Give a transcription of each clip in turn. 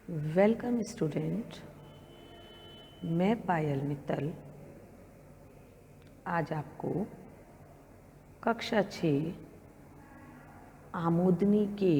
Welcome student. मैं पायल मित्तल आज आपको कक्षा 6 आमोदनी के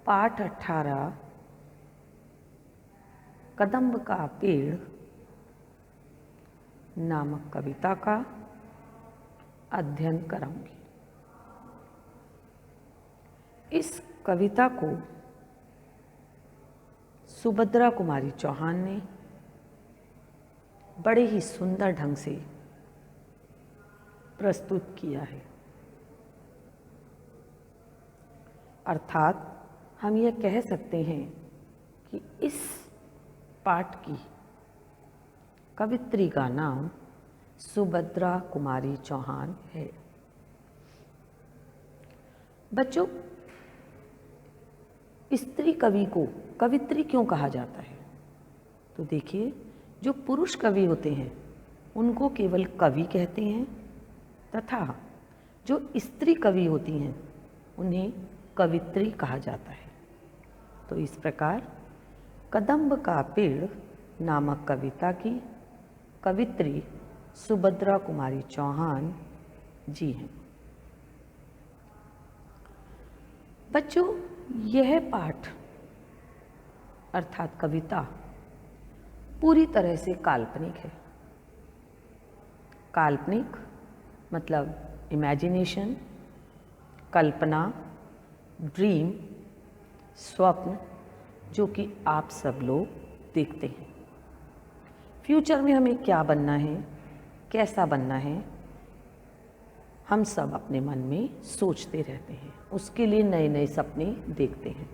पाठ 18 कदम्ब का पेड़ नामक कविता का अध्ययन कराऊंगी। इस कविता को सुभद्रा कुमारी चौहान ने बड़े ही सुंदर ढंग से प्रस्तुत किया है। अर्थात हम यह कह सकते हैं कि इस पाठ की कवित्री का नाम सुभद्रा कुमारी चौहान है। बच्चों, स्त्री कवि को कवित्री क्यों कहा जाता है? तो देखिए, जो पुरुष कवि होते हैं उनको केवल कवि कहते हैं तथा जो स्त्री कवि होती हैं उन्हें कवित्री कहा जाता है। तो इस प्रकार कदम्ब का पेड़ नामक कविता की कवित्री सुभद्रा कुमारी चौहान जी हैं। बच्चों, यह पाठ अर्थात कविता पूरी तरह से काल्पनिक है। काल्पनिक मतलब इमेजिनेशन, कल्पना, ड्रीम, स्वप्न, जो कि आप सब लोग देखते हैं। फ्यूचर में हमें क्या बनना है, कैसा बनना है, हम सब अपने मन में सोचते रहते हैं, उसके लिए नए नए सपने देखते हैं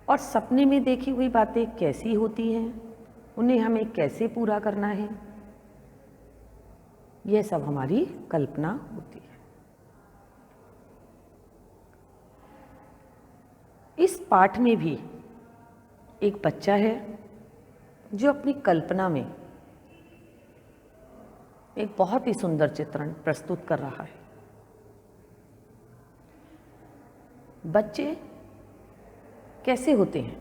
और सपने में देखी हुई बातें कैसी होती हैं, उन्हें हमें कैसे पूरा करना है, यह सब हमारी कल्पना होती है। इस पाठ में भी एक बच्चा है जो अपनी कल्पना में एक बहुत ही सुंदर चित्रण प्रस्तुत कर रहा है। बच्चे कैसे होते हैं?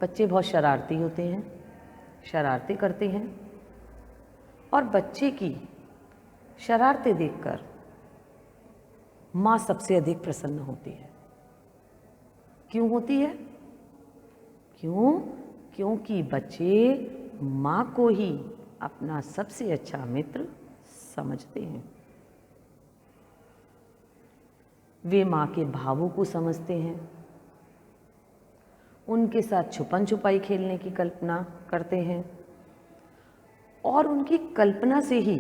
बच्चे बहुत शरारती होते हैं, शरारती करते हैं और बच्चे की शरारतें देखकर माँ सबसे अधिक प्रसन्न होती है। क्यों होती है? क्योंकि बच्चे माँ को ही अपना सबसे अच्छा मित्र समझते हैं। वे माँ के भावों को समझते हैं, उनके साथ छुपन छुपाई खेलने की कल्पना करते हैं और उनकी कल्पना से ही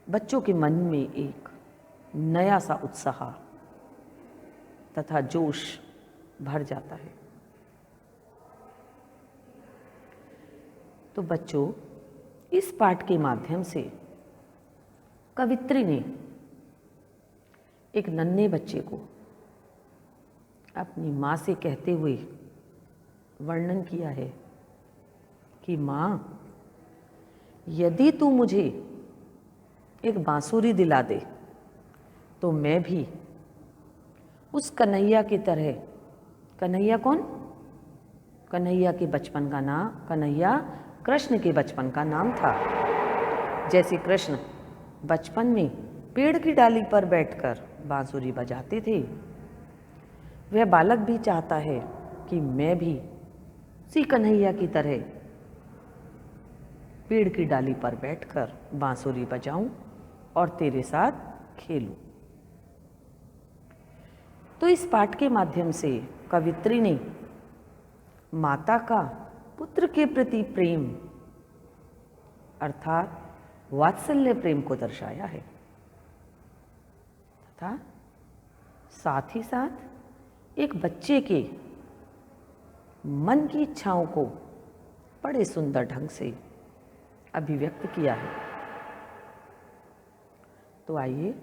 बच्चों के मन में एक नया सा उत्साह तथा जोश भर जाता है। तो बच्चों, इस पाठ के माध्यम से कवित्री ने एक नन्हे बच्चे को अपनी माँ से कहते हुए वर्णन किया है कि माँ, यदि तू मुझे एक बांसुरी दिला दे तो मैं भी उस कन्हैया की तरह, कन्हैया कौन? कन्हैया के बचपन का नाम, कन्हैया कृष्ण के बचपन का नाम था। जैसे कृष्ण बचपन में पेड़ की डाली पर बैठकर बांसुरी बजाते थे, वह बालक भी चाहता है कि मैं भी उसी कन्हैया की तरह पेड़ की डाली पर बैठकर बांसुरी बजाऊं और तेरे साथ खेलूं। तो इस पाठ के माध्यम से कवित्री ने माता का पुत्र के प्रति प्रेम अर्थात वात्सल्य प्रेम को दर्शाया है तथा साथ ही साथ एक बच्चे के मन की इच्छाओं को बड़े सुंदर ढंग से अभिव्यक्त किया है। तो आइए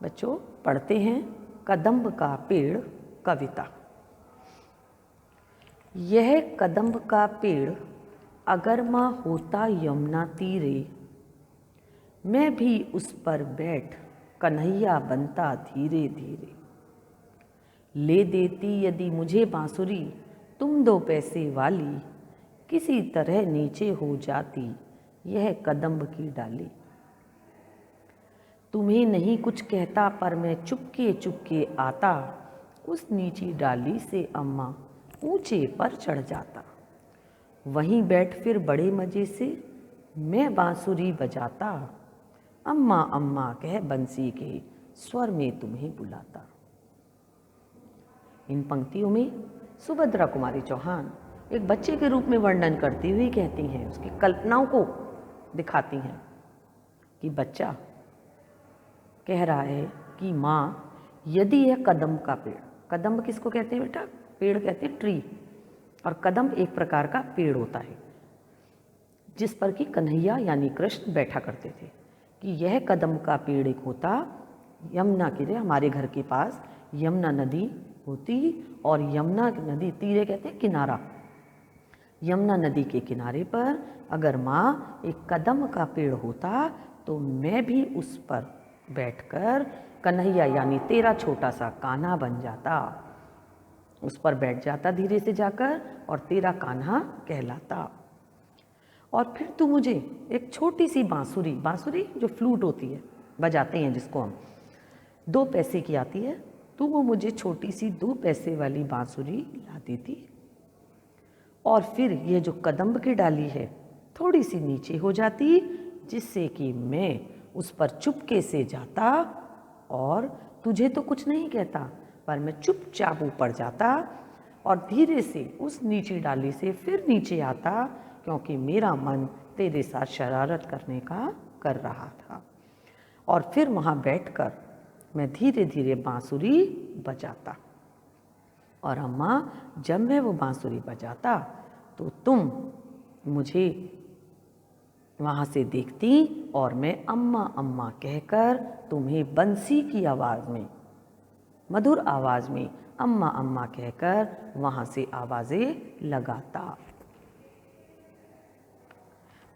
बच्चों, पढ़ते हैं कदम्ब का पेड़ कविता। यह कदम्ब का पेड़ अगर माँ होता यमुना तीरे, मैं भी उस पर बैठ कन्हैया बनता धीरे धीरे। ले देती यदि मुझे बांसुरी तुम 2 पैसे वाली, किसी तरह नीचे हो जाती यह कदम्ब की डाली। तुम्हें नहीं कुछ कहता पर मैं चुपके चुपके आता, उस नीची डाली से अम्मा ऊंचे पर चढ़ जाता। वहीं बैठ फिर बड़े मजे से मैं बांसुरी बजाता, अम्मा अम्मा कह बंसी के स्वर में तुम्हें बुलाता। इन पंक्तियों में सुभद्रा कुमारी चौहान एक बच्चे के रूप में वर्णन करती हुई कहती हैं, उसकी कल्पनाओं को दिखाती हैं कि बच्चा कह रहा है कि माँ यदि यह कदम्ब का पेड़, कदम्ब किसको कहते हैं बेटा? पेड़ कहते हैं ट्री, और कदम्ब एक प्रकार का पेड़ होता है जिस पर कि कन्हैया यानी कृष्ण बैठा करते थे, कि यह कदम्ब का पेड़ एक होता, यमुना किरे हमारे घर के पास यमुना नदी होती, और यमुना नदी तीरे कहते हैं किनारा, यमुना नदी के किनारे पर अगर माँ एक कदम्ब का पेड़ होता तो मैं भी उस पर बैठकर कन्हैया यानी तेरा छोटा सा कान्हा बन जाता, उस पर बैठ जाता धीरे से जाकर और तेरा कान्हा कहलाता। और फिर तू मुझे एक छोटी सी बांसुरी, बांसुरी जो फ्लूट होती है बजाते हैं जिसको हम, 2 पैसे की आती है, तो वो मुझे छोटी सी 2 पैसे वाली बांसुरी ला देती, और फिर ये जो कदम्ब की डाली है थोड़ी सी नीचे हो जाती, जिससे कि मैं उस पर चुपके से जाता और तुझे तो कुछ नहीं कहता पर मैं चुपचाप ऊपर जाता और धीरे से उस नीची डाली से फिर नीचे आता, क्योंकि मेरा मन तेरे साथ शरारत करने का कर रहा था। और फिर वहाँ बैठकर मैं धीरे धीरे बांसुरी बजाता, और अम्मा जब मैं वो बांसुरी बजाता तो तुम मुझे वहाँ से देखती और मैं अम्मा अम्मा कहकर तुम्हें बंसी की आवाज़ में, मधुर आवाज़ में अम्मा अम्मा कहकर वहाँ से आवाज़ें लगाता।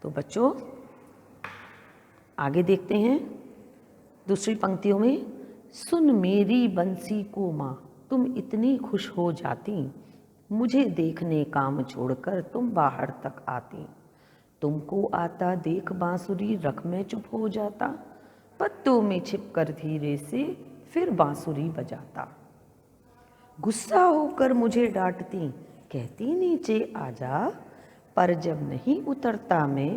तो बच्चों आगे देखते हैं दूसरी पंक्तियों में, सुन मेरी बंसी को माँ तुम इतनी खुश हो जाती, मुझे देखने काम छोड़कर तुम बाहर तक आती, तुमको आता देख बांसुरी रख मैं चुप हो जाता, पत्तों में छिपकर धीरे से फिर बांसुरी बजाता। गुस्सा होकर मुझे डांटती कहती नीचे आजा, पर जब नहीं उतरता मैं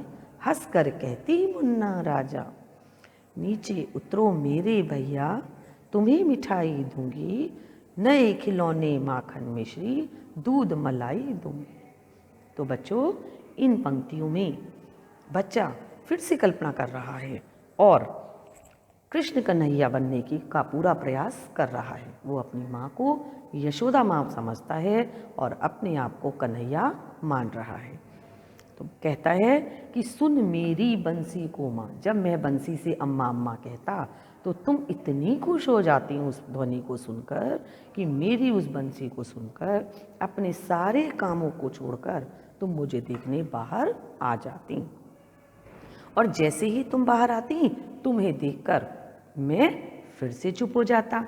हंसकर कहती मुन्ना राजा। नीचे उतरो मेरे भैया तुम्हें मिठाई दूंगी, नए खिलौने माखन मिश्री दूध मलाई दूंगी। तो बच्चों इन पंक्तियों में बच्चा फिर से कल्पना कर रहा है और कृष्ण कन्हैया बनने की का पूरा प्रयास कर रहा है। वो अपनी माँ को यशोदा माँ समझता है और अपने आप को कन्हैया मान रहा है। तो कहता है कि सुन मेरी बंसी को माँ, जब मैं बंसी से अम्मा अम्मा कहता तो तुम इतनी खुश हो जाती उस ध्वनि को सुनकर कि मेरी उस बंसी को सुनकर अपने सारे कामों को छोड़कर तुम मुझे देखने बाहर आ जाती, और जैसे ही तुम बाहर आती तुम्हें देखकर मैं फिर से चुप हो जाता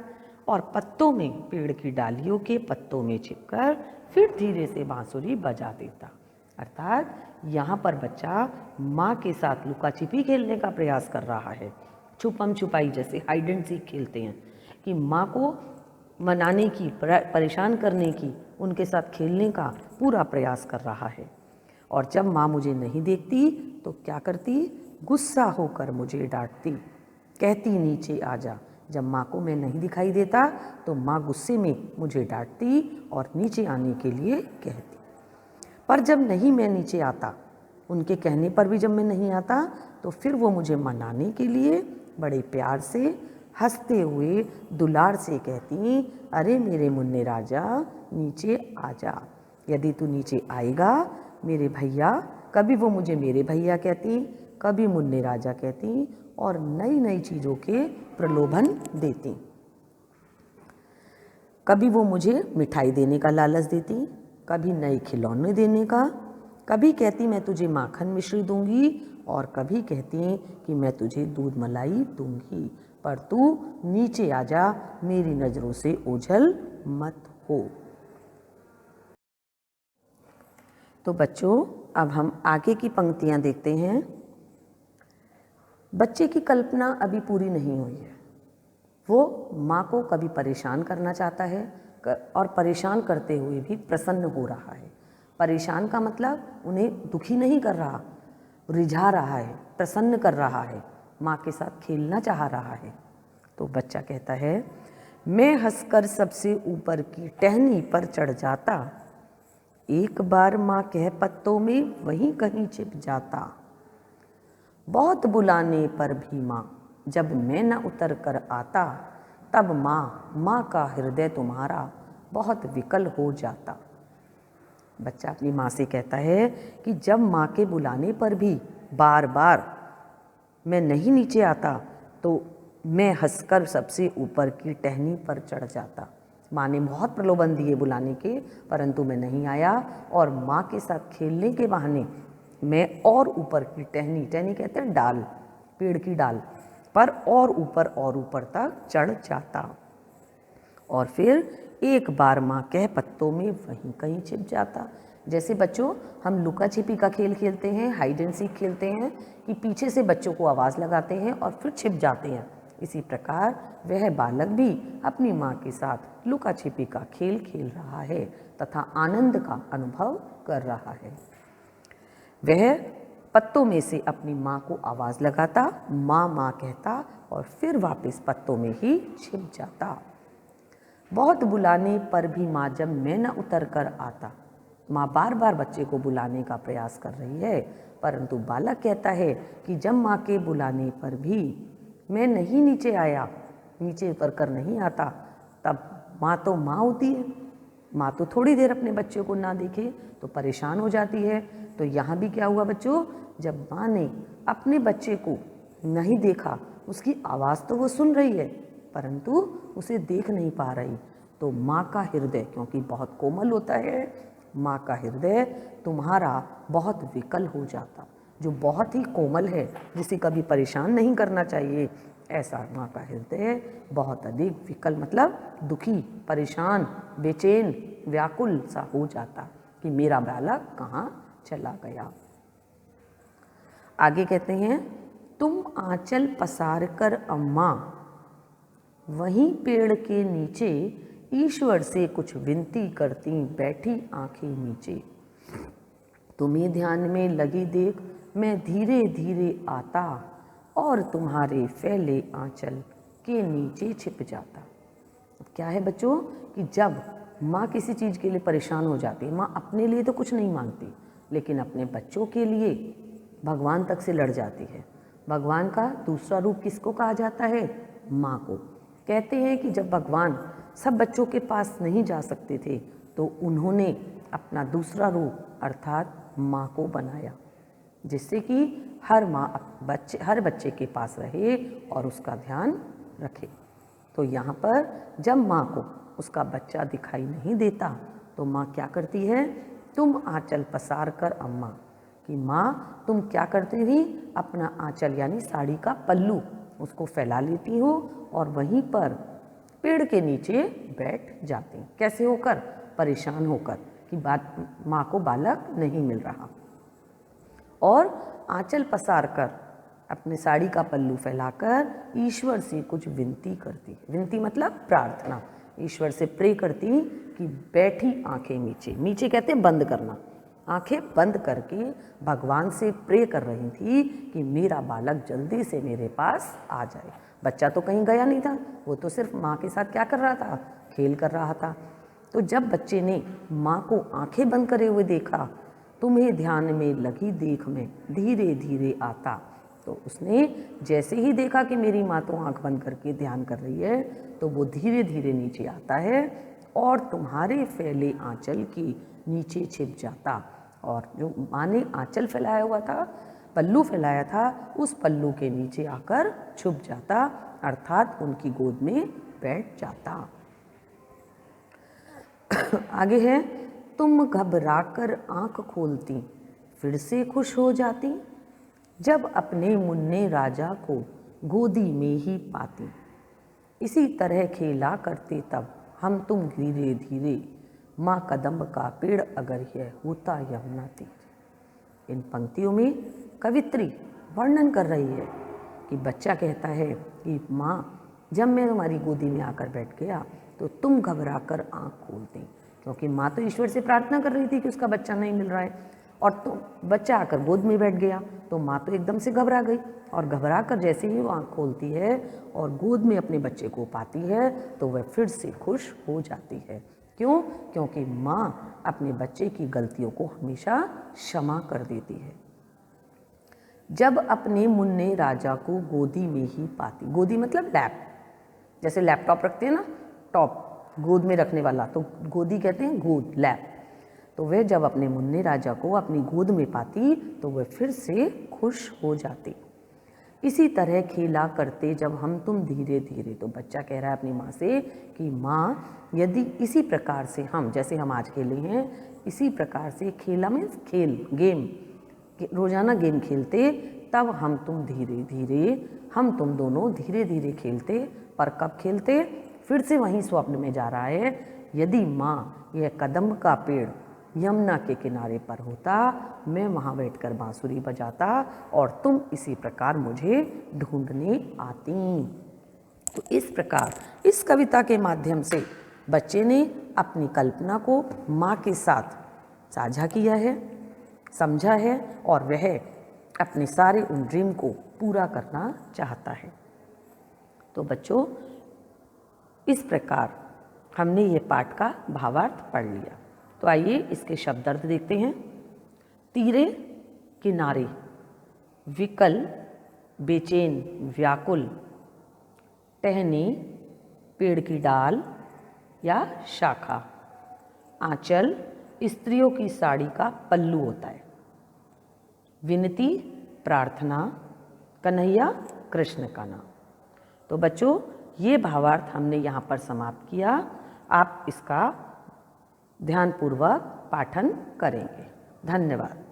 और पत्तों में, पेड़ की डालियों के पत्तों में छिपकर फिर धीरे से बांसुरी बजा देता। अर्थात यहाँ पर बच्चा माँ के साथ लुका छिपी खेलने का प्रयास कर रहा है, छुपम छुपाई जैसे हाइड एंड सीक खेलते हैं, कि माँ को मनाने की, परेशान करने की, उनके साथ खेलने का पूरा प्रयास कर रहा है। और जब माँ मुझे नहीं देखती तो क्या करती, गुस्सा होकर मुझे डांटती, कहती नीचे आजा। जब माँ को मैं नहीं दिखाई देता तो माँ गुस्से में मुझे डांटती और नीचे आने के लिए कहती, पर जब नहीं मैं नीचे आता, उनके कहने पर भी जब मैं नहीं आता तो फिर वो मुझे मनाने के लिए बड़े प्यार से हंसते हुए दुलार से कहती, अरे मेरे मुन्ने राजा नीचे आजा। यदि तू नीचे आएगा मेरे भैया, कभी वो मुझे मेरे भैया कहती, कभी मुन्ने राजा कहती और नई नई चीज़ों के प्रलोभन देती। कभी वो मुझे मिठाई देने का लालच देती, कभी नए खिलौने देने का, कभी कहती मैं तुझे माखन मिश्री दूंगी और कभी कहती कि मैं तुझे दूध मलाई दूंगी, पर तू नीचे आ जा, मेरी नज़रों से ओझल मत हो। तो बच्चों, अब हम आगे की पंक्तियां देखते हैं। बच्चे की कल्पना अभी पूरी नहीं हुई है। वो माँ को कभी परेशान करना चाहता है और परेशान करते हुए भी प्रसन्न हो रहा है। परेशान का मतलब उन्हें दुखी नहीं कर रहा, रिझा रहा है, प्रसन्न कर रहा है, माँ के साथ खेलना चाह रहा है। तो बच्चा कहता है, मैं हंसकर सबसे ऊपर की टहनी पर चढ़ जाता, एक बार माँ कह पत्तों में वहीं कहीं छिप जाता। बहुत बुलाने पर भी माँ जब मैं न उतर कर आता, तब माँ का हृदय तुम्हारा बहुत विकल हो जाता। बच्चा अपनी माँ से कहता है कि जब माँ के बुलाने पर भी बार बार मैं नहीं नीचे आता, तो मैं हंसकर सबसे ऊपर की टहनी पर चढ़ जाता। माँ ने बहुत प्रलोभन दिए बुलाने के, परंतु मैं नहीं आया और माँ के साथ खेलने के बहाने मैं और ऊपर की टहनी, टहनी कहते हैं डाल, पेड़ की डाल पर और ऊपर तक चढ़ जाता और फिर एक बार माँ कह पत्तों में वहीं कहीं छिप जाता। जैसे बच्चों हम लुका छिपी का खेल खेलते हैं, हाइड एंड सीक खेलते हैं कि पीछे से बच्चों को आवाज़ लगाते हैं और फिर छिप जाते हैं, इसी प्रकार वह बालक भी अपनी माँ के साथ लुका छिपी का खेल खेल रहा है तथा आनंद का अनुभव कर रहा है। वह पत्तों में से अपनी माँ को आवाज़ लगाता, माँ माँ कहता और फिर वापस पत्तों में ही छिप जाता। बहुत बुलाने पर भी माँ जब मैं न उतर कर आता, माँ बार बार बच्चे को बुलाने का प्रयास कर रही है, परंतु बालक कहता है कि जब माँ के बुलाने पर भी मैं नहीं नीचे आया, नीचे उतर कर नहीं आता, तब माँ तो माँ होती है, माँ तो थोड़ी देर अपने बच्चे को ना देखे तो परेशान हो जाती है। तो यहाँ भी क्या हुआ बच्चों, जब माँ ने अपने बच्चे को नहीं देखा, उसकी आवाज़ तो वो सुन रही है परंतु उसे देख नहीं पा रही, तो माँ का हृदय, क्योंकि बहुत कोमल होता है, माँ का हृदय तुम्हारा बहुत विकल हो जाता। जो बहुत ही कोमल है, जिसे कभी परेशान नहीं करना चाहिए, ऐसा माँ का हृदय बहुत अधिक विकल मतलब दुखी, परेशान, बेचैन, व्याकुल सा हो जाता कि मेरा बालक कहाँ चला गया। आगे कहते हैं, तुम आंचल पसार कर अम्मा वहीं पेड़ के नीचे ईश्वर से कुछ विनती करती बैठी आंखें नीचे। तुम्हें ध्यान में लगी देख मैं धीरे धीरे आता और तुम्हारे फैले आंचल के नीचे छिप जाता। क्या है बच्चों कि जब माँ किसी चीज़ के लिए परेशान हो जाती है, माँ अपने लिए तो कुछ नहीं मांगती लेकिन अपने बच्चों के लिए भगवान तक से लड़ जाती है। भगवान का दूसरा रूप किसको कहा जाता है? माँ को। कहते हैं कि जब भगवान सब बच्चों के पास नहीं जा सकते थे तो उन्होंने अपना दूसरा रूप अर्थात माँ को बनाया, जिससे कि हर हर बच्चे के पास रहे और उसका ध्यान रखे। तो यहाँ पर जब माँ को उसका बच्चा दिखाई नहीं देता तो माँ क्या करती है? तुम आंचल पसार कर अम्मा, कि माँ तुम क्या करती थी? अपना आंचल यानी साड़ी का पल्लू उसको फैला लेती हो और वहीं पर पेड़ के नीचे बैठ जाती। कैसे होकर? परेशान होकर कि माँ को बालक नहीं मिल रहा, और आंचल पसार कर अपने साड़ी का पल्लू फैलाकर ईश्वर से कुछ विनती करती। विनती मतलब प्रार्थना, ईश्वर से प्रे करती कि बैठी आंखें नीचे, नीचे कहते हैं बंद करना, आंखें बंद करके भगवान से प्रे कर रही थी कि मेरा बालक जल्दी से मेरे पास आ जाए। बच्चा तो कहीं गया नहीं था, वो तो सिर्फ माँ के साथ क्या कर रहा था? खेल कर रहा था। तो जब बच्चे ने माँ को आंखें बंद करे हुए देखा, तुम्हें ध्यान में लगी देख मैं धीरे धीरे आता, तो उसने जैसे ही देखा कि मेरी माँ तो आंख बंद करके ध्यान कर रही है, तो वो धीरे धीरे नीचे आता है और तुम्हारे फैले आंचल के नीचे छिप जाता। और जो माँ ने आंचल फैलाया हुआ था, पल्लू फैलाया था, उस पल्लू के नीचे आकर छुप जाता, अर्थात उनकी गोद में बैठ जाता। आगे है, तुम घबराकर आंख खोलती फिर से खुश हो जाती, जब अपने मुन्ने राजा को गोदी में ही पाती, इसी तरह खेला करते तब हम तुम धीरे धीरे, माँ कदम्ब का पेड़ अगर यह होता यमुना तीर। इन पंक्तियों में कवित्री वर्णन कर रही है कि बच्चा कहता है कि माँ, जब मैं तुम्हारी गोदी में आकर बैठ गया तो तुम घबरा कर आँख खोल दी, क्योंकि माँ तो ईश्वर से प्रार्थना कर रही थी कि उसका बच्चा नहीं मिल रहा है, और तो बच्चा आकर गोद में बैठ गया तो माँ तो एकदम से घबरा गई, और घबरा कर जैसे ही वो आँख खोलती है और गोद में अपने बच्चे को पाती है तो वह फिर से खुश हो जाती है। क्यों? क्योंकि माँ अपने बच्चे की गलतियों को हमेशा क्षमा कर देती है। जब अपने मुन्ने राजा को गोदी में ही पाती, गोदी मतलब लैप, जैसे लैपटॉप रखते हैं ना, टॉप गोद में रखने वाला, तो गोदी कहते हैं गोद, लैप। तो वह जब अपने मुन्ने राजा को अपनी गोद में पाती तो वह फिर से खुश हो जाती। इसी तरह खेला करते जब हम तुम धीरे धीरे। तो बच्चा कह रहा है अपनी माँ से कि माँ, यदि इसी प्रकार से हम, जैसे हम आज खेले हैं, इसी प्रकार से खेला में खेल, गेम, रोजाना गेम खेलते, तब हम तुम धीरे धीरे, हम तुम दोनों धीरे धीरे खेलते। पर कब खेलते? फिर से वहीं स्वप्न में जा रहा है, यदि माँ यह कदम्ब का पेड़ यमुना के किनारे पर होता, मैं वहाँ बैठकर बांसुरी बजाता और तुम इसी प्रकार मुझे ढूंढने आती। तो इस प्रकार इस कविता के माध्यम से बच्चे ने अपनी कल्पना को माँ के साथ साझा किया है, समझा है, और वह अपने सारे उन ड्रीम को पूरा करना चाहता है। तो बच्चों, इस प्रकार हमने ये पाठ का भावार्थ पढ़ लिया। तो आइए इसके शब्दार्थ देखते हैं। तीरे किनारे, विकल, बेचैन, व्याकुल, टहनी, पेड़ की डाल या शाखा, आंचल स्त्रियों की साड़ी का पल्लू होता है, विनती प्रार्थना, कन्हैया कृष्ण का नाम। तो बच्चों, ये भावार्थ हमने यहाँ पर समाप्त किया। आप इसका ध्यानपूर्वक पाठन करेंगे। धन्यवाद।